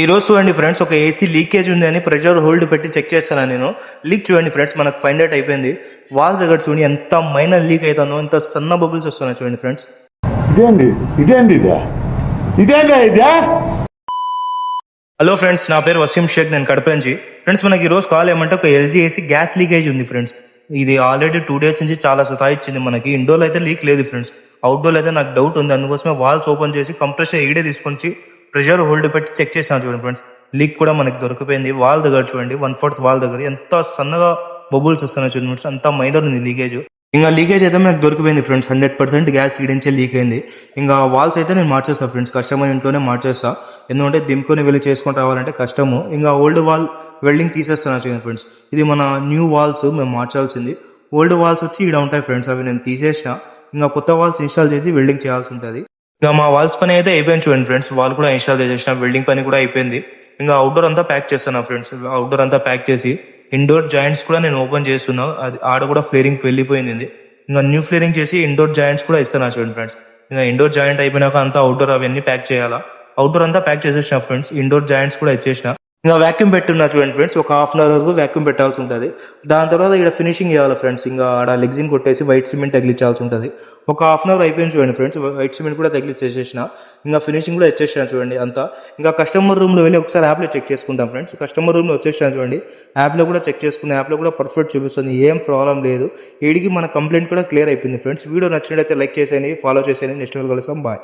ఈ రోజు చూడండి ఫ్రెండ్స్, ఒక ఏసీ లీకేజ్ ఉంది అని ప్రెషర్ హోల్డ్ పెట్టి చెక్ చేస్తాను నేను. లీక్ చూడండి ఫ్రెండ్స్, మనకు ఫైండ్ అవుట్ అయిపోయింది. వాల్ దగ్గర చూడండి ఎంత మైనర్ లీక్ అవుతుందో, ఎంత సన్న బబుల్స్ వస్తున్నాయి చూడండి ఫ్రెండ్స్. హలో ఫ్రెండ్స్, నా పేరు వసీం షేక్, నేను కడప నుంచి. ఫ్రెండ్స్, మనకి ఈ రోజు కాల్ ఏమంటే ఒక ఎల్జీ ఏసీ గ్యాస్ లీకేజ్ ఉంది ఫ్రెండ్స్. ఇది ఆల్రెడీ 2 days నుంచి చాలా సతాయిచ్చింది మనకి. ఇండోర్ అయితే లీక్ లేదు ఫ్రెండ్స్, అవుట్డోర్ అయితే నాకు డౌట్ ఉంది. అందుకోసమే వాల్స్ ఓపెన్ చేసి కంప్రెషర్ ఈడే తీసుకొని ప్రెషర్ హోల్డ్ పెట్టి చెక్ చేసాను చూడండి ఫ్రెండ్స్. లీక్ కూడా మనకి దొరికిపోయింది. వాల్ దగ్గర చూడండి, 1/4 వాల్ దగ్గర ఎంత సన్నగా బబుల్స్ వస్తున్నాయి చూడండి ఫ్రెండ్స్. అంత మైనర్ ఉంది లీకేజ్. ఇంకా లీకేజ్ అయితే మనకు దొరికిపోయింది ఫ్రెండ్స్. 100% గ్యాస్ ఈడించే లీక్ అయింది. ఇంకా వాల్స్ అయితే నేను మార్చేస్తాను ఫ్రెండ్స్, కస్టమర్ ఇంట్లోనే మార్చేస్తా. ఎందుకంటే దింపుకొని వెళ్ళి చేసుకొని రావాలంటే కష్టము. ఇంకా ఓల్డ్ వాల్ వెల్డింగ్ తీసేస్తాను చూడండి ఫ్రెండ్స్. ఇది మన న్యూ వాల్స్ మేము మార్చాల్సింది. ఓల్డ్ వాల్స్ వచ్చి ఇక్కడ ఉంటాయి ఫ్రెండ్స్, అవి నేను తీసేసిన. ఇంకా కొత్త వాల్స్ ఇన్స్టాల్ చేసి వెల్డింగ్ చేయాల్సి ఉంటుంది. ఇంకా మా వాల్స్ పని అయితే అయిపోయింది చూడండి ఫ్రెండ్స్. వాల్ కూడా ఇన్స్టాల్ చేసేసిన, వెల్డింగ్ పని కూడా అయిపోయింది. ఇంకా అవుట్డోర్ అంతా ప్యాక్ చేస్తాను ఫ్రెండ్స్. అవుట్డోర్ అంతా ప్యాక్ చేసి ఇండోర్ జాయింట్స్ కూడా నేను ఓపెన్ చేస్తున్నా. అది ఆడ కూడా ఫ్లేరింగ్ వెళ్ళిపోయింది. ఇంకా న్యూ ఫ్లేరింగ్ చేసి ఇండోర్ జాయింట్స్ కూడా ఇస్తాను చూడండి ఫ్రెండ్స్. ఇంకా ఇండోర్ జాయింట్ అయిపోయినాక అంతా అవుట్డోర్ అవన్నీ ప్యాక్ చేయాలా. అవుట్డోర్ అంతా ప్యాక్ చేసేసిన ఫ్రెండ్స్. ఇండోర్ జాయింట్స్ కూడా ఇచ్చేసిన. ఇంకా వ్యాక్యూమ్ పెట్టున్నా చూడండి ఫ్రెండ్స్. ఒక ½ hour వరకు వ్యాక్యూమ్ పెట్టాల్సి ఉంటుంది. దాని తర్వాత ఇక్కడ ఫినిషింగ్ చేయాలి ఫ్రెండ్స్. ఇంకా ఆడ లెగ్జిన్ కొట్టేసి వైట్ సిమెంట్ తగిలించాల్సి ఉంటుంది. ఒక ½ hour అయిపోయింది చూడండి ఫ్రెండ్స్. వైట్ సిమెంట్ కూడా తగిలిచ్చేసేసిన. ఇంకా ఫినిషింగ్ కూడా ఇచ్చేసాను చూడండి అంతా. ఇంకా కస్టమర్ రూమ్లో వెళ్ళి ఒకసారి యాప్లో చెక్ చేసుకుంటాం ఫ్రెండ్స్. కస్టమర్ రూమ్లో వచ్చేసాను చూడండి. యాప్లో కూడా చెక్ చేసుకున్న, యాప్లో కూడా పర్ఫెక్ట్ చూపిస్తుంది, ఏం ప్రాబ్లం లేదు. ఏడికి మన కంప్లైంట్ కూడా క్లియర్ అయిపోయింది ఫ్రెండ్స్. వీడియో నచ్చినట్లయితే లైక్ చేసేయండి, ఫాలో చేసేయండి. నెక్స్ట్ వీడియో కలుస్తాం. బాయ్.